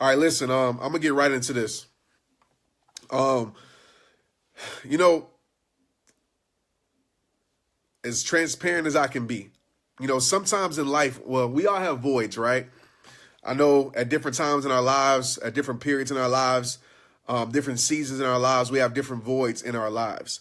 All right, listen, I'm gonna get right into this. Um, you know, as transparent as I can be, sometimes in life, well, we all have voids, right? I know at different times in our lives, at different periods in our lives, different seasons in our lives, we have different voids in our lives.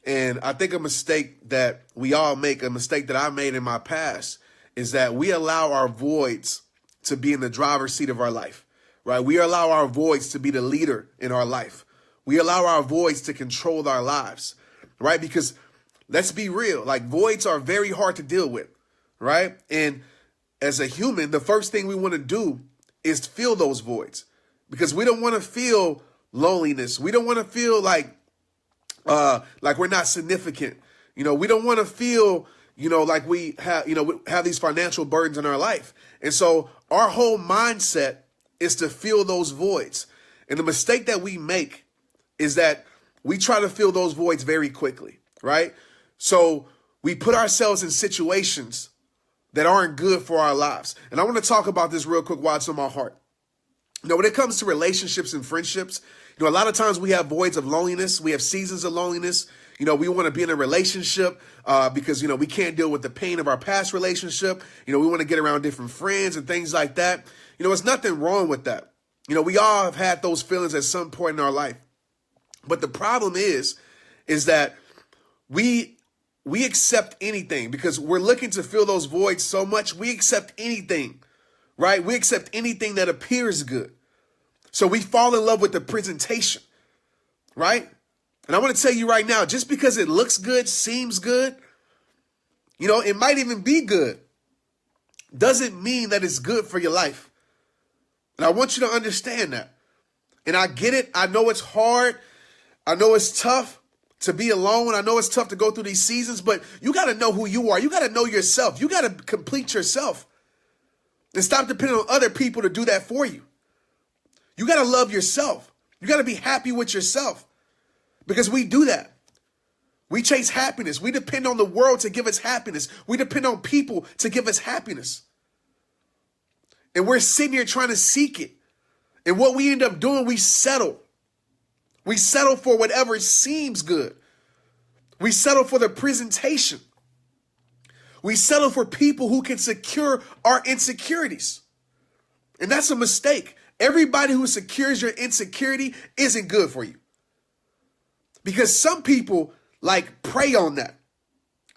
And I think a mistake that we all make, a mistake that I made in my past, is that we allow our voids to be in the driver's seat of our life, right? We allow our voids to be the leader in our life. We allow our voids to control our lives, right? Because let's be real, like voids are very hard to deal with, right? And as a human, the first thing we want to do is fill those voids because we don't want to feel loneliness. We don't want to feel like we're not significant. We don't want to feel, like we have these financial burdens in our life. And so our whole mindset is to fill those voids. And the mistake that we make is that we try to fill those voids very quickly, right? So we put ourselves in situations that aren't good for our lives. And I want to talk about this real quick while it's on my heart. When it comes to relationships and friendships, a lot of times we have voids of loneliness. We have seasons of loneliness. We want to be in a relationship because, we can't deal with the pain of our past relationship. We want to get around different friends and things like that. There's nothing wrong with that. We all have had those feelings at some point in our life. But the problem is that we accept anything because we're looking to fill those voids so much. We accept anything, right? We accept anything that appears good. So we fall in love with the presentation, right? And I want to tell you right now, just because it looks good, seems good, it might even be good, doesn't mean that it's good for your life. And I want you to understand that. And I get it. I know it's hard. I know it's tough to be alone. I know it's tough to go through these seasons, but you got to know who you are. You got to know yourself. You got to complete yourself and stop depending on other people to do that for you. You got to love yourself. You got to be happy with yourself because we do that. We chase happiness. We depend on the world to give us happiness. We depend on people to give us happiness. And we're sitting here trying to seek it. And what we end up doing, we settle. We settle for whatever seems good. We settle for the presentation. We settle for people who can secure our insecurities. And that's a mistake. Everybody who secures your insecurity isn't good for you. Because some people prey on that.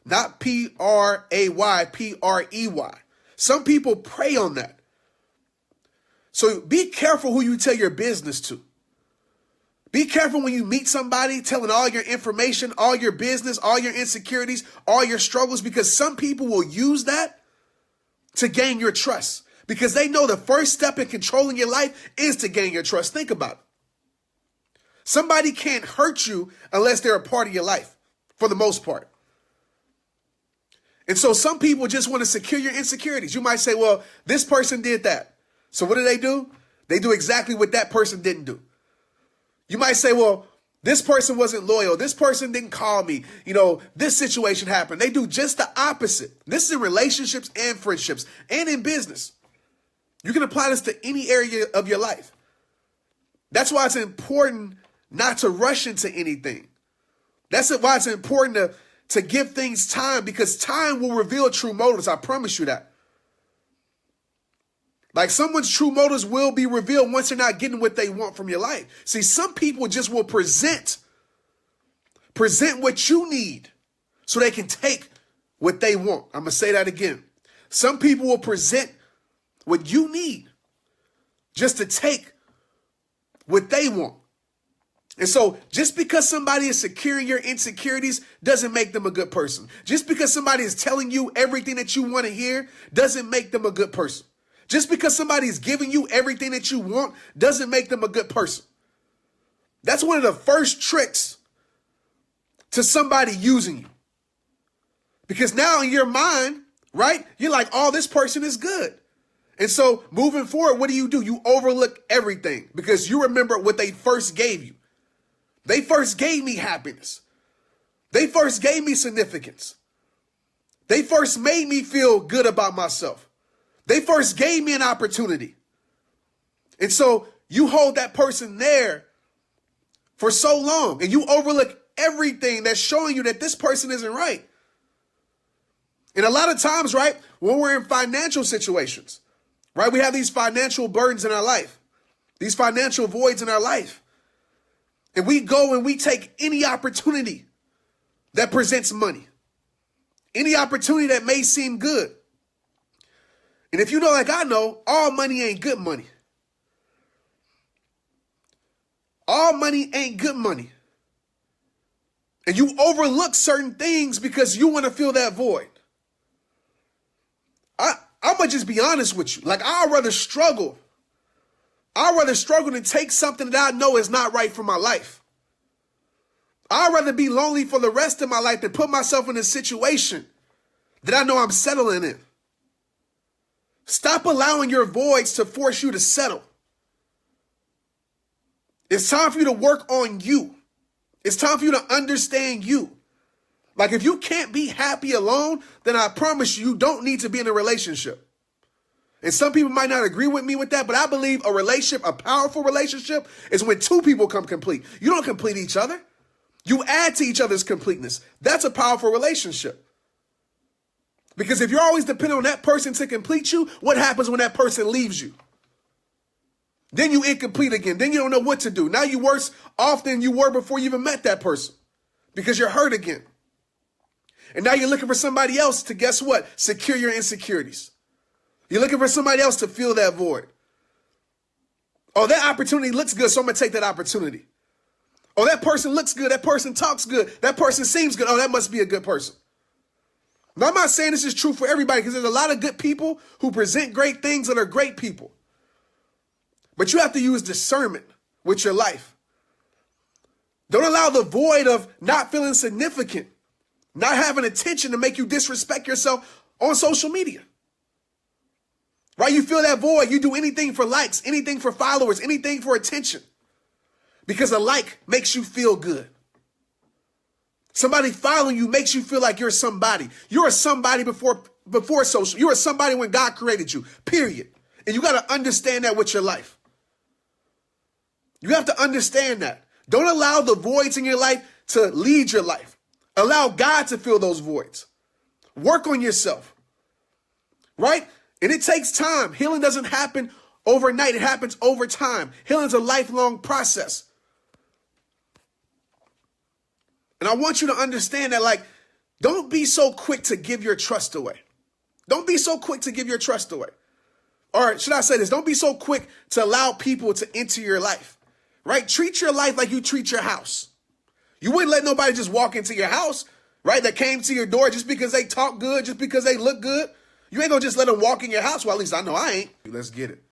Not P-R-A-Y, P-R-E-Y. Some people prey on that. So be careful who you tell your business to. Be careful when you meet somebody telling all your information, all your business, all your insecurities, all your struggles, because some people will use that to gain your trust. Because they know the first step in controlling your life is to gain your trust. Think about it. Somebody can't hurt you unless they're a part of your life, for the most part. And so some people just want to secure your insecurities. You might say, well, this person did that. So what do? They do exactly what that person didn't do. You might say, well, this person wasn't loyal. This person didn't call me. This situation happened. They do just the opposite. This is in relationships and friendships and in business. You can apply this to any area of your life. That's why it's important not to rush into anything. That's why it's important to give things time, because time will reveal true motives. I promise you that. Someone's true motives will be revealed once they're not getting what they want from your life. See, some people just will present what you need so they can take what they want. I'm going to say that again. Some people will present what you need just to take what they want. And so just because somebody is securing your insecurities doesn't make them a good person. Just because somebody is telling you everything that you want to hear doesn't make them a good person. Just because somebody is giving you everything that you want doesn't make them a good person. That's one of the first tricks to somebody using you. Because now in your mind, right, you're like, oh, this person is good. And so moving forward, what do? You overlook everything because you remember what they first gave you. They first gave me happiness. They first gave me significance. They first made me feel good about myself. They first gave me an opportunity. And so you hold that person there for so long and you overlook everything that's showing you that this person isn't right. And a lot of times, right, when we're in financial situations, right, we have these financial burdens in our life, these financial voids in our life. And we go and we take any opportunity that presents money, any opportunity that may seem good. And if you know, like I know, all money ain't good money. All money ain't good money. And you overlook certain things because you want to fill that void. I'm going to just be honest with you. Like, I'd rather struggle. I'd rather struggle than take something that I know is not right for my life. I'd rather be lonely for the rest of my life than put myself in a situation that I know I'm settling in. Stop allowing your voids to force you to settle. It's time for you to work on you. It's time for you to understand you. Like, if you can't be happy alone, then I promise you, you don't need to be in a relationship. And some people might not agree with me with that, but I believe a relationship, a powerful relationship, is when two people come complete. You don't complete each other. You add to each other's completeness. That's a powerful relationship. Because if you're always dependent on that person to complete you, what happens when that person leaves you? Then you incomplete again. Then you don't know what to do. Now you're worse off than you were before you even met that person because you're hurt again. And now you're looking for somebody else to, guess what? Secure your insecurities. You're looking for somebody else to fill that void. Oh, that opportunity looks good, so I'm going to take that opportunity. Oh, that person looks good. That person talks good. That person seems good. Oh, that must be a good person. Now, I'm not saying this is true for everybody because there's a lot of good people who present great things that are great people. But you have to use discernment with your life. Don't allow the void of not feeling significant, not having attention to make you disrespect yourself on social media. Right? You feel that void. You do anything for likes, anything for followers, anything for attention. Because a like makes you feel good. Somebody following you makes you feel like you're somebody. You're a somebody before social. You're a somebody when God created you, period. And you got to understand that with your life. You have to understand that. Don't allow the voids in your life to lead your life. Allow God to fill those voids. Work on yourself. Right? And it takes time. Healing doesn't happen overnight. It happens over time. Healing is a lifelong process. And I want you to understand that, like, don't be so quick to give your trust away. Don't be so quick to give your trust away. Or should I say this? Don't be so quick to allow people to enter your life. Right? Treat your life like you treat your house. You wouldn't let nobody just walk into your house, right, that came to your door just because they talk good, just because they look good. You ain't gonna just let them walk in your house. Well, at least I know I ain't. Let's get it.